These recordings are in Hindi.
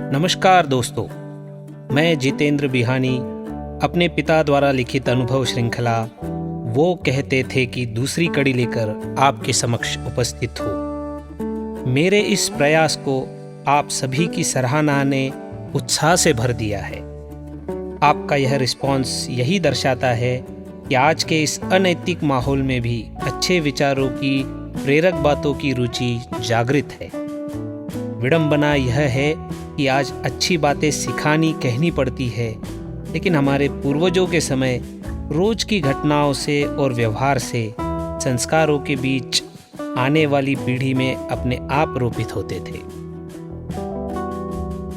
नमस्कार दोस्तों, मैं जितेंद्र बिहानी अपने पिता द्वारा लिखित अनुभव श्रृंखला वो कहते थे कि दूसरी कड़ी लेकर आपके समक्ष उपस्थित हो। मेरे इस प्रयास को आप सभी की सराहना ने उत्साह से भर दिया है। आपका यह रिस्पॉन्स यही दर्शाता है कि आज के इस अनैतिक माहौल में भी अच्छे विचारों की प्रेरक बातों की रुचि जागृत है। विडंबना यह है कि आज अच्छी बातें सिखानी कहनी पड़ती है, लेकिन हमारे पूर्वजों के समय रोज की घटनाओं से और व्यवहार से संस्कारों के बीच आने वाली पीढ़ी में अपने आप रोपित होते थे।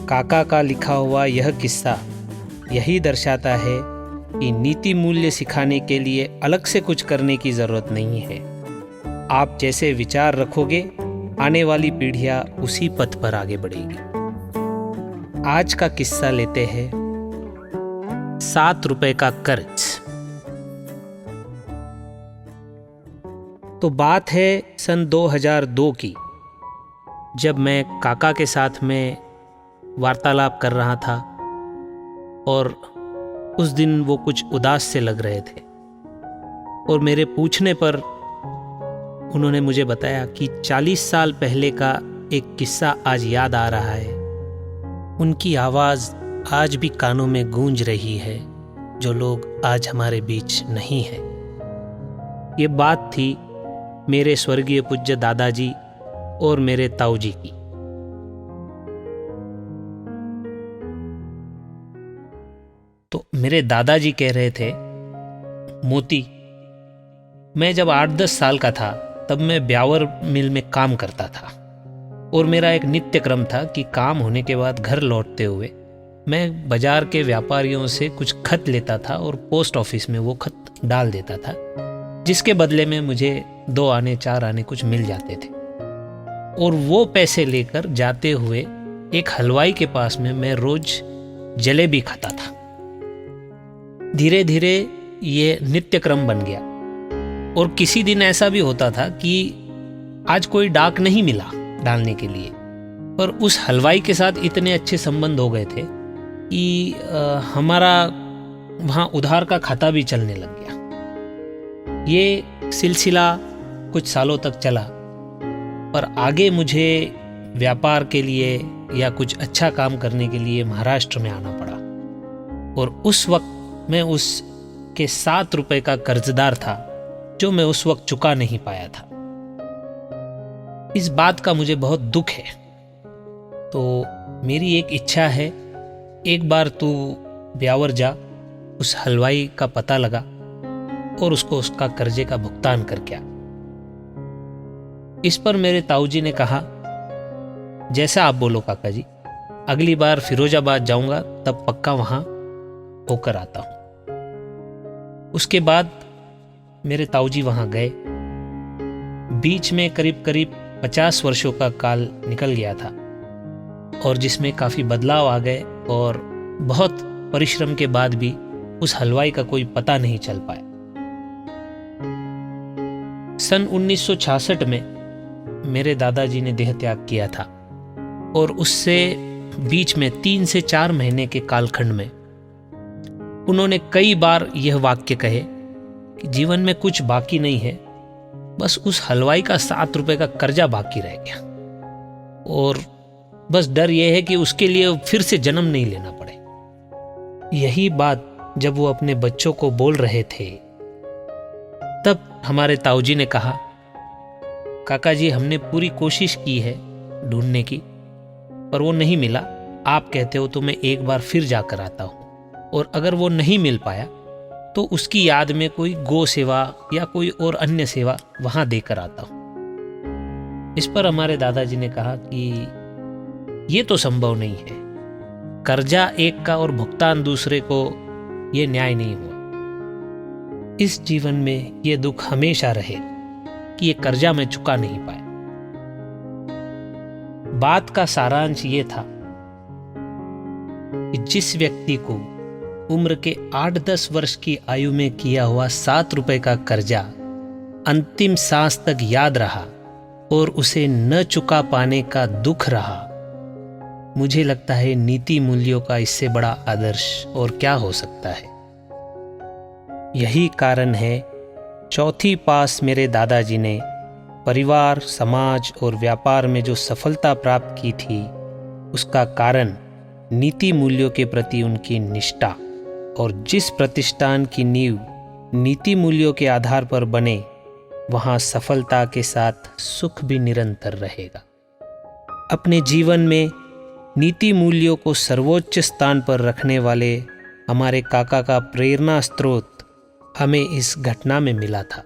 काका का लिखा हुआ यह किस्सा यही दर्शाता है कि नीति मूल्य सिखाने के लिए अलग से कुछ करने की ज़रूरत नहीं है। आप जैसे विचार रखोगे, आने वाली पीढ़ियां उसी पथ पर आगे बढ़ेगी। आज का किस्सा लेते हैं 7 रुपए का कर्ज। तो बात है सन 2002 की, जब मैं काका के साथ में वार्तालाप कर रहा था और उस दिन वो कुछ उदास से लग रहे थे और मेरे पूछने पर उन्होंने मुझे बताया कि 40 साल पहले का एक किस्सा आज याद आ रहा है। उनकी आवाज़ आज भी कानों में गूंज रही है, जो लोग आज हमारे बीच नहीं हैं। ये बात थी मेरे स्वर्गीय पूज्य दादाजी और मेरे ताऊजी की। तो मेरे दादाजी कह रहे थे, मोती, मैं जब 8-10 साल का था तब मैं ब्यावर मिल में काम करता था और मेरा एक नित्य क्रम था कि काम होने के बाद घर लौटते हुए मैं बाजार के व्यापारियों से कुछ खत लेता था और पोस्ट ऑफिस में वो खत डाल देता था, जिसके बदले में मुझे 2 आने 4 आने कुछ मिल जाते थे। और वो पैसे लेकर जाते हुए एक हलवाई के पास में मैं रोज जलेबी खाता था। धीरे धीरे ये नित्य क्रम बन गया और किसी दिन ऐसा भी होता था कि आज कोई डाक नहीं मिला डालने के लिए, पर उस हलवाई के साथ इतने अच्छे संबंध हो गए थे कि हमारा वहाँ उधार का खाता भी चलने लग गया। ये सिलसिला कुछ सालों तक चला, पर आगे मुझे व्यापार के लिए या कुछ अच्छा काम करने के लिए महाराष्ट्र में आना पड़ा और उस वक्त मैं उसके 7 रुपए का कर्जदार था, जो मैं उस वक्त चुका नहीं पाया था। इस बात का मुझे बहुत दुख है। तो मेरी एक इच्छा है, एक बार तू ब्यावर जा, उस हलवाई का पता लगा और उसको उसका कर्जे का भुगतान करके आ। इस पर मेरे ताऊजी ने कहा, जैसा आप बोलो काका जी, अगली बार फिरोजाबाद जाऊंगा तब पक्का वहां होकर आता हूं। उसके बाद मेरे ताऊजी वहां गए। बीच में करीब 50 वर्षों का काल निकल गया था और जिसमें काफी बदलाव आ गए और बहुत परिश्रम के बाद भी उस हलवाई का कोई पता नहीं चल पाया। सन 1966 में मेरे दादाजी ने देह त्याग किया था और उससे बीच में 3 से 4 महीने के कालखंड में उन्होंने कई बार यह वाक्य कहे कि जीवन में कुछ बाकी नहीं है, बस उस हलवाई का 7 रुपए का कर्जा बाकी रह गया और बस डर यह है कि उसके लिए फिर से जन्म नहीं लेना पड़े। यही बात जब वो अपने बच्चों को बोल रहे थे, तब हमारे ताऊजी ने कहा, काका जी, हमने पूरी कोशिश की है ढूंढने की, पर वो नहीं मिला। आप कहते हो तो मैं एक बार फिर जाकर आता हूं और अगर वो नहीं मिल पाया तो उसकी याद में कोई गो सेवा या कोई और अन्य सेवा वहां देकर आता हूं। इस पर हमारे दादाजी ने कहा कि ये तो संभव नहीं है, कर्जा एक का और भुगतान दूसरे को, ये न्याय नहीं हुआ। इस जीवन में ये दुख हमेशा रहे कि ये कर्जा मैं चुका नहीं पाया। बात का सारांश ये था कि जिस व्यक्ति को उम्र के 8-10 वर्ष की आयु में किया हुआ 7 रुपए का कर्जा अंतिम सांस तक याद रहा और उसे न चुका पाने का दुख रहा, मुझे लगता है नीति मूल्यों का इससे बड़ा आदर्श और क्या हो सकता है। यही कारण है चौथी पास मेरे दादाजी ने परिवार, समाज और व्यापार में जो सफलता प्राप्त की थी, उसका कारण नीति मूल्यों के प्रति उनकी निष्ठा, और जिस प्रतिष्ठान की नींव नीति मूल्यों के आधार पर बने, वहाँ सफलता के साथ सुख भी निरंतर रहेगा। अपने जीवन में नीति मूल्यों को सर्वोच्च स्थान पर रखने वाले हमारे काका का प्रेरणा स्रोत हमें इस घटना में मिला था।